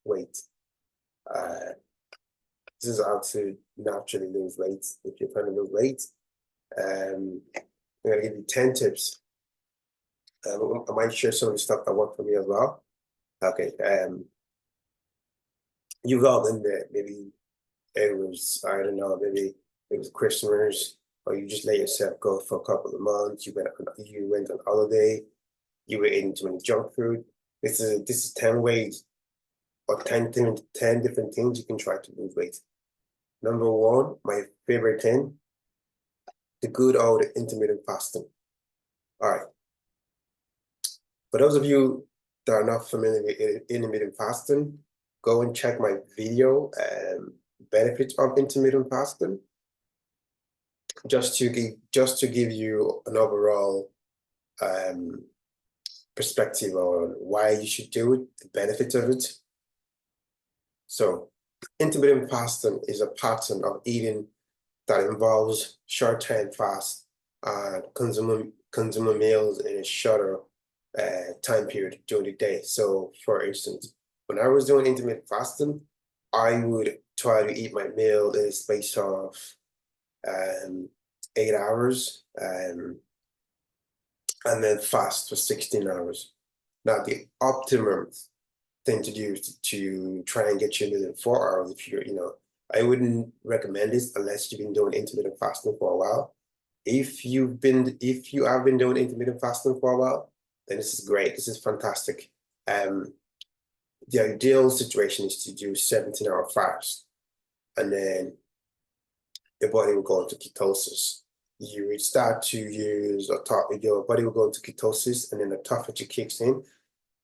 weight. This is how to naturally lose weight. If you're trying to lose weight, I'm going to give you 10 tips. I might share some of the stuff that worked for me as well. Okay. You've all been there. Maybe it was, I don't know, maybe it was Christmas, or you just let yourself go for a couple of months. You went on holiday. You were eating too many junk food. This is 10 ways or 10 different things you can try to lose weight. Number one, my favorite thing, the good old intermittent fasting. All right. For those of you that are not familiar with intermittent fasting, go and check my video, benefits of intermittent fasting, just to give you an overall perspective on why you should do it, the benefits of it. So intermittent fasting is a pattern of eating that involves short-term fast and consuming meals in a shorter time period during the day. So for instance, when I was doing intermittent fasting, I would try to eat my meal in a space of 8 hours and then fast for 16 hours. Now, the optimum thing to do is to try and get your meal in 4 hours. If I wouldn't recommend this unless you've been doing intermittent fasting for a while. If you have been doing intermittent fasting for a while, then this is great. This is fantastic. The ideal situation is to do 17-hour fast, and then your body will go into ketosis. You would start to use your body will go into ketosis, and then the autophagy kicks in,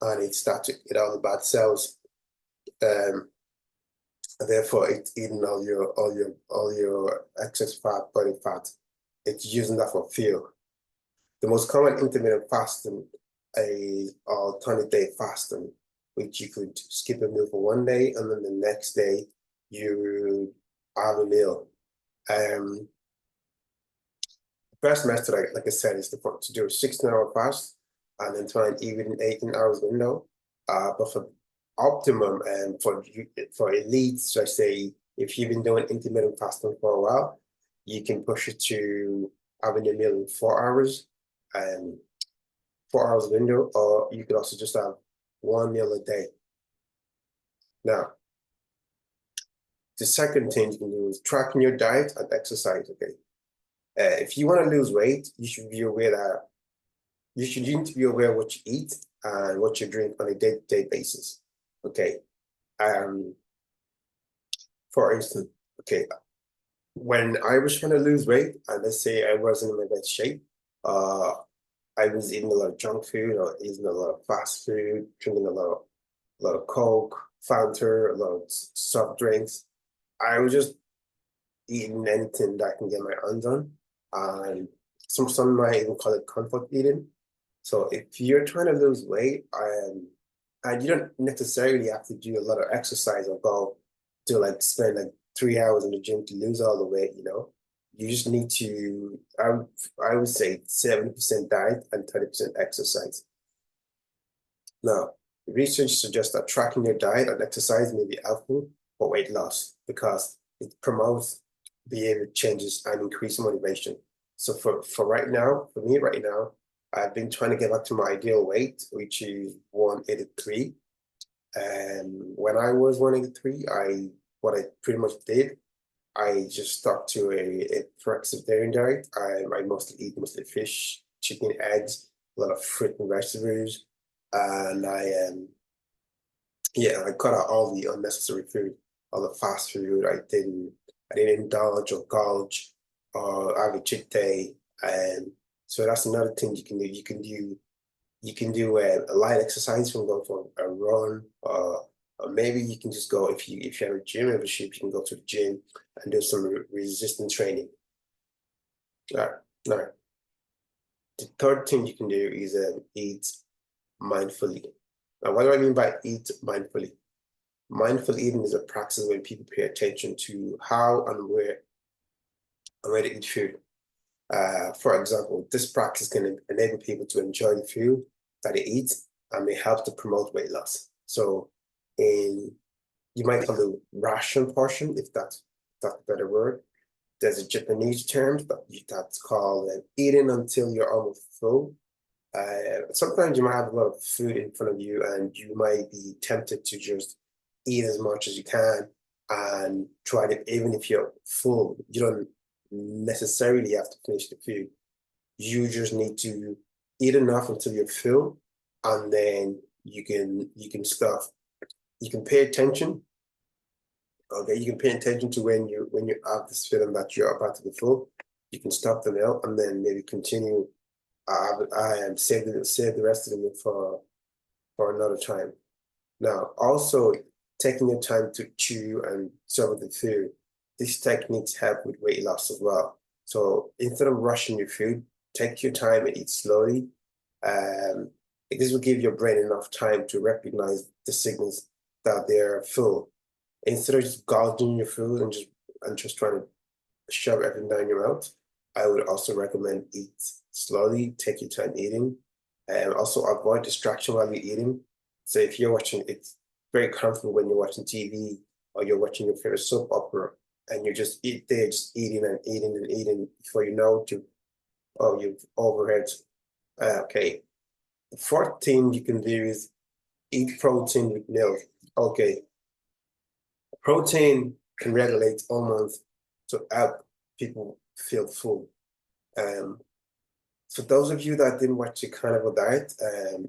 and it starts to eat all the bad cells. Therefore, it's eating all your excess fat, body fat. It's using that for fuel. The most common intermittent fasting is alternate day fasting, which you could skip a meal for one day, and then the next day you have a meal. The best method, like I said, is to do a 16-hour fast and then try and eat within 18 hours window. But for optimum and for elites, I say, if you've been doing intermittent fasting for a while, you can push it to having a meal in 4 hours and 4 hours window, or you could also just have one meal a day. Now, the second thing you can do is tracking your diet and exercise. Okay, if you want to lose weight, you should be aware that you need to be aware of what you eat and what you drink on a day-to-day basis. Okay, for instance, okay, when I was trying to lose weight, and let's say I wasn't in my best shape, I was eating a lot of junk food, or eating a lot of fast food, drinking a lot of Coke, Fanta, a lot of soft drinks. I was just eating anything that I can get my hands on, and some might even call it comfort eating. So if you're trying to lose weight, and you don't necessarily have to do a lot of exercise or go to spend 3 hours in the gym to lose all the weight, you just need to, I would say 70% diet and 30% exercise. Now, research suggests that tracking your diet and exercise may be helpful for weight loss because it promotes behavior changes and increased motivation. So for me right now, I've been trying to get back to my ideal weight, which is 183. And when I was 183, what I pretty much did, I just stuck to a flexitarian diet. I mostly eat fish, chicken, eggs, a lot of fruit and vegetables, and I cut out all the unnecessary food, all the fast food. I didn't indulge or gouge or have a cheat day, and so that's another thing you can do. You can do a light exercise from going for a run, or maybe you can just go, if you have a gym membership, you can go to the gym and do some resistance training. All right. The third thing you can do is eat mindfully. Now, what do I mean by eat mindfully? Mindful eating is a practice when people pay attention to how and where to eat food. For example, this practice can enable people to enjoy the food that they eat and may help to promote weight loss. So in you might call it ration portion, if that's a better word. There's a Japanese term that's called eating until you're almost full. Sometimes you might have a lot of food in front of you and you might be tempted to just eat as much as you can and try to, even if you're full, you don't necessarily have to finish the food. You just need to eat enough until you're full, and then you can stop. You can pay attention. Okay, you can pay attention to when you have this feeling that you're about to be full. You can stop the meal and then maybe continue. Save the rest of the meal for another time. Now, also taking your time to chew and swallow the food. These techniques help with weight loss as well. So instead of rushing your food, take your time and eat slowly. Um, this will give your brain enough time to recognize the signals that they're full. Instead of just gouging your food and just trying to shove everything down your mouth, I would also recommend eat slowly, take your time eating, and also avoid distraction while you're eating. So if you're watching, it's very comfortable when you're watching TV or you're watching your favorite soap opera and you just eat there, just eating and eating and eating before you know you've overhead. Okay. The fourth thing you can do is eat protein with milk. Okay. Protein can regulate hormones to help people feel full. Um, for those of you that didn't watch the carnivore diet,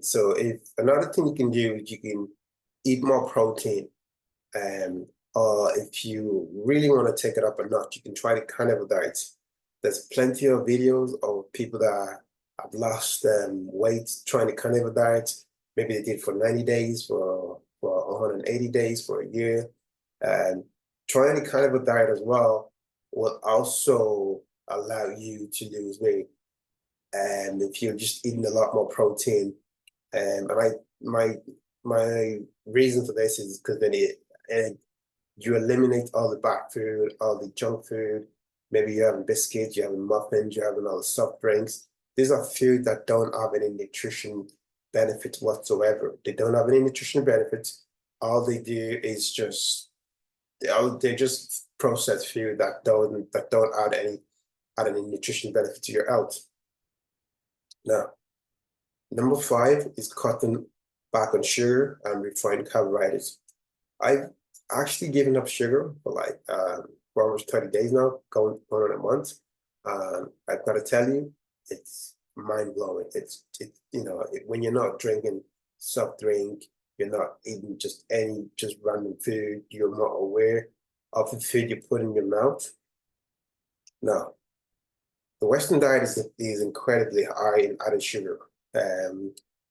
so if another thing you can do is you can eat more protein. Or if you really want to take it up a notch, you can try the carnivore diet. There's plenty of videos of people that have lost weight trying the carnivore diet. Maybe they did for 90 days, for 180 days, for a year. Trying the carnivore diet as well will also allow you to lose weight. And if you're just eating a lot more protein, and my reason for this is because then you eliminate all the bad food, all the junk food. Maybe you're having biscuits, you're having muffins, you're having all the soft drinks. These are food that don't have any nutrition benefits whatsoever. They don't have any nutrition benefits. All they do is they just processed food that don't add any nutrition benefit to your health. Now, number 5 is cutting back on sugar and refined carbohydrates. I've actually given up sugar for almost 30 days now, going on a month. I've got to tell you, it's mind blowing. When you're not drinking soft drink, you're not eating just random food. You're not aware of the food you put in your mouth. Now, the Western diet is incredibly high in added sugar,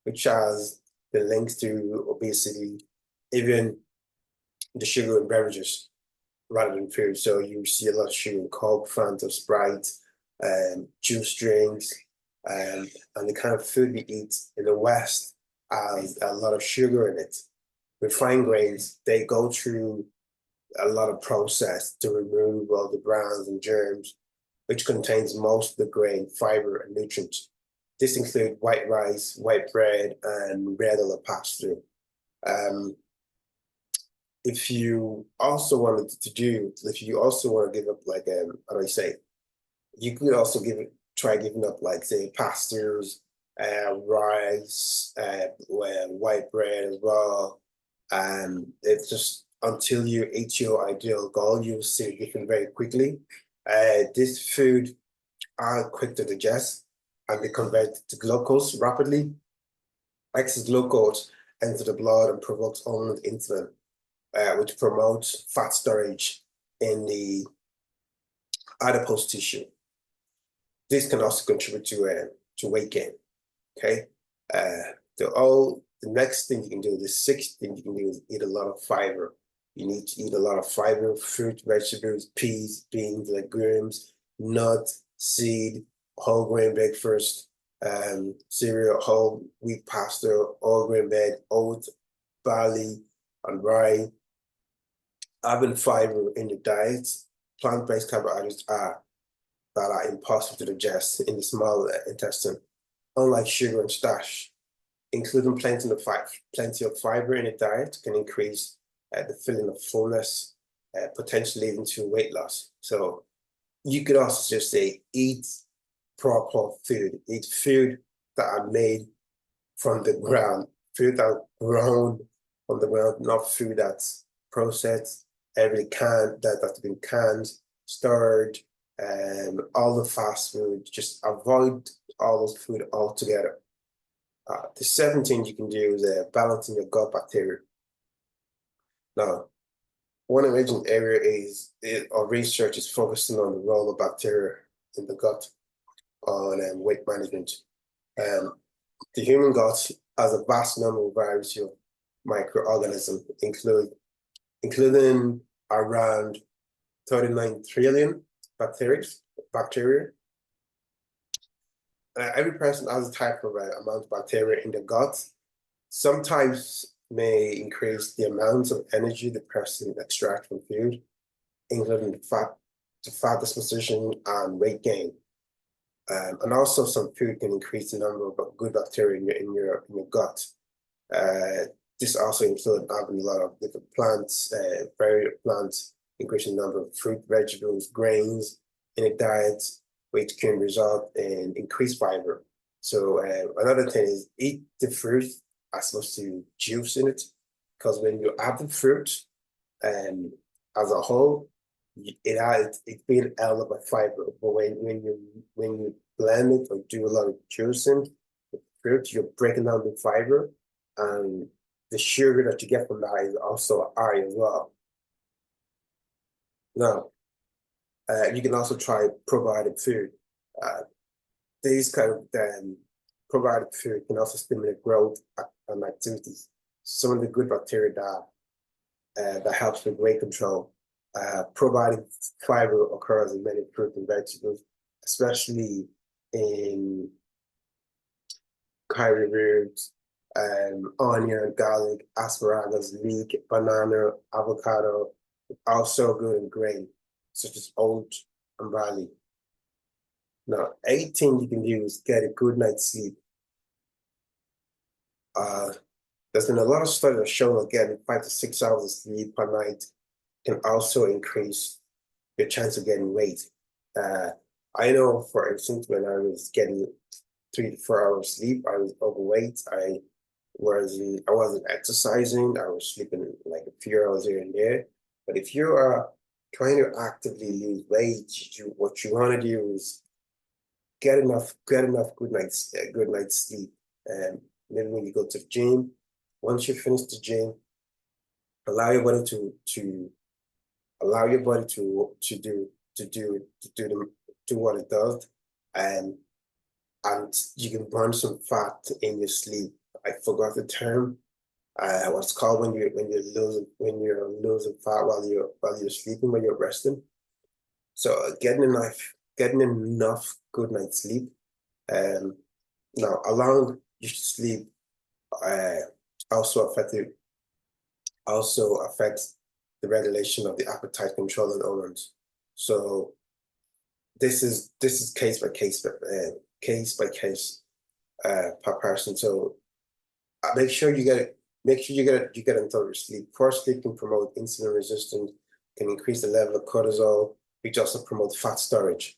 which has been linked to obesity, even the sugar in beverages rather than food. So you see a lot of sugar in Coke, Fanta, Sprite, juice drinks, and the kind of food we eat in the West has a lot of sugar in it. Refined grains, they go through a lot of process to remove all the browns and germs, which contains most of the grain, fiber, and nutrients. This includes white rice, white bread, and regular pasta. If you also want to give up how do I say, you could also try giving up say pastas, rice, white bread as well. It's just until you reach your ideal goal, you'll see it different very quickly. This food are quick to digest and they convert to glucose rapidly. Excess glucose enters the blood and provokes hormone insulin, which promotes fat storage in the adipose tissue. This can also contribute to weight gain. Okay. The next thing you can do, the sixth thing you can do is eat a lot of fiber. You need to eat a lot of fiber, fruit, vegetables, peas, beans, legumes, nuts, seed, whole grain breakfast, cereal, whole wheat pasta, whole grain bread, oats, barley, and rye. Having fiber in your diet, plant-based carbohydrates that are impossible to digest in the small intestine, unlike sugar and starch. Including plenty of fiber in a diet can increase the feeling of fullness, potentially leading to weight loss. So you could also just say eat proper food, eat food that are made from the ground, food that are grown from the ground, not food that's processed, every can that's been canned, stored, and all the fast food. Just avoid all those food altogether. The seventh thing you can do is balancing your gut bacteria. Now, one emerging area of research is focusing on the role of bacteria in the gut on weight management. The human gut has a vast number of variety of microorganisms, including around 39 trillion bacteria. Every person has a type of amount of bacteria in the gut. Some types may increase the amount of energy the person extracts from food, including the fat disposition and weight gain. And also some food can increase the number of good bacteria in your gut. This also includes having a lot of different plants, varied plants, increasing the number of fruit, vegetables, grains in a diet, which can result in increased fiber. So another thing is eat the fruit as opposed to juice in it, because when you have the fruit as a whole, it's being held by fiber. But when you blend it or do a lot of juicing with fruit, you're breaking down the fiber, and the sugar that you get from that is also high as well. Now, you can also try probiotic food. These kind of probiotic food can also stimulate growth and activities. Some of the good bacteria that helps with weight control. Probiotic fiber occurs in many fruit and vegetables, especially in curry roots, onion, garlic, asparagus, leek, banana, avocado. Also good in grain, such as oat and barley. Now, 18 you can do is get a good night's sleep. There's been a lot of studies that show that getting 5 to 6 hours of sleep per night can also increase your chance of getting weight. I know, for instance, when I was getting 3 to 4 hours sleep, I was overweight. I wasn't exercising. I was sleeping like a few hours here and there. But if you are trying to actively lose weight, what you want to do is get enough good night's sleep. Maybe when you go to the gym, once you finish the gym, allow your body to do what it does, and you can burn some fat in your sleep. I forgot the term. What's called when you're losing fat while you're sleeping, when you're resting. So getting enough good night's sleep. Now, allowing you to sleep also affects the regulation of the appetite controlling hormones. So this is case by case per person. So make sure you get enough of your sleep. Poor sleep can promote insulin resistance, can increase the level of cortisol, which also promotes fat storage.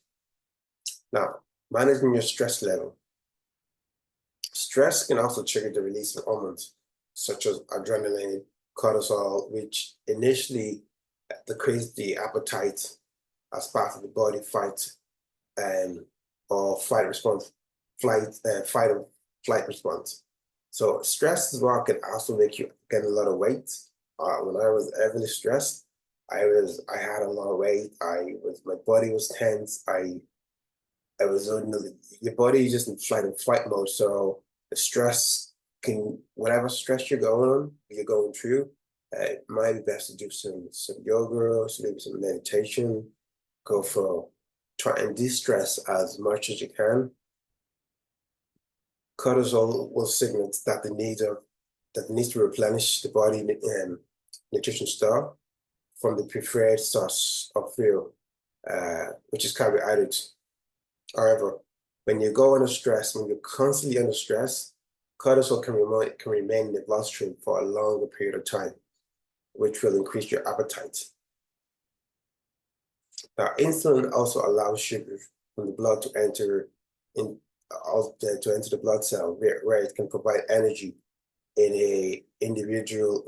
Now, managing your stress level. Stress can also trigger the release of hormones such as adrenaline, cortisol, which initially decrease the appetite as part of the body fight or flight response, fight or flight response. So stress as well can also make you gain a lot of weight. When I was heavily stressed, I had a lot of weight. My body was tense. Your body is just in flight and fight mode. So the stress whatever stress you're going through, it might be best to do some yoga, maybe some meditation. Try and de-stress as much as you can. Cortisol will signal that needs to replenish the body nutrition store from the preferred source of fuel, which is carbohydrates. However, when you're constantly under stress, cortisol can remain in the bloodstream for a longer period of time. which will increase your appetite. Now, insulin also allows sugar from the blood to enter the blood cell, where it can provide energy in a individual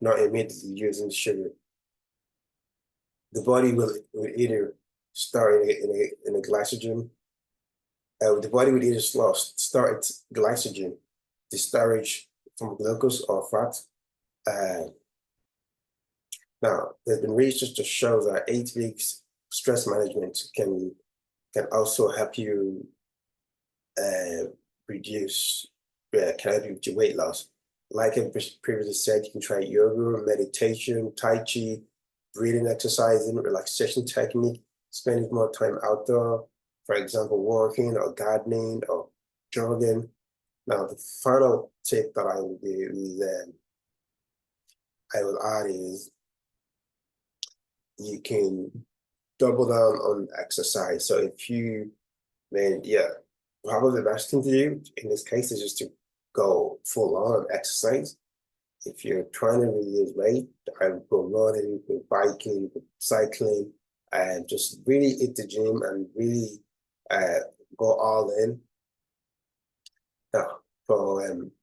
not immediately using sugar. The body will either start in a glycogen. The body would either start its glycogen, the storage from glucose or fat. Now, there's been research to show that 8 weeks stress management can also help you can help you with your weight loss. Like I previously said, you can try yoga, meditation, tai chi, breathing exercising, relaxation technique, spending more time outdoor, for example, walking or gardening or jogging. Now, the final tip that I will do is I will add is you can double down on exercise. So if you, probably the best thing to do in this case is just to go full on exercise. If you're trying to lose weight, I would go running, go biking, go cycling, and just really hit the gym and really go all in. Now,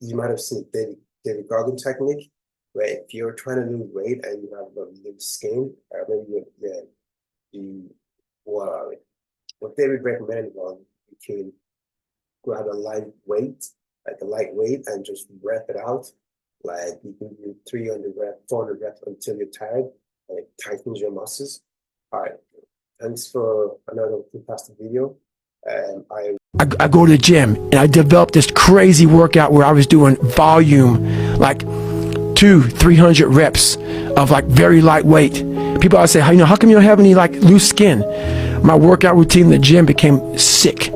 you might have seen David Goggins technique, where if you're trying to lose weight and you have loose skin, what David recommended was you can grab a lightweight, and just rep it out. Like you can do 300 reps, 400 reps until you're tired, and it tightens your muscles. All right, thanks for another fantastic video. I go to the gym and I developed this crazy workout where I was doing volume, like 200-300 reps of like very lightweight. People always say, how come you don't have any like loose skin? My workout routine in the gym became sick.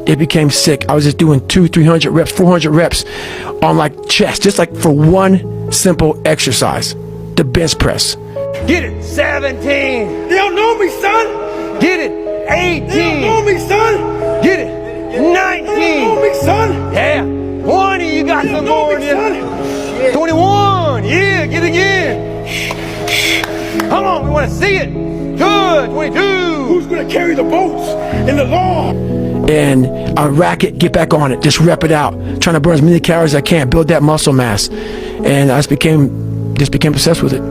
It became sick. I was just doing 200-300 reps, 400 reps on like chest, just like for one simple exercise, the bench press. Get it, 17. They don't know me, son. Get it, 18. They don't know me, son. Get it, 19. They don't know me, son. Yeah, 20. You got They some don't know more me, in son. 21. Yeah, get it again. Come on, we want to see it. Good, 22. Who's gonna carry the boats in the law? And I rack it, get back on it, just rep it out, trying to burn as many calories as I can, build that muscle mass. And I just became obsessed with it.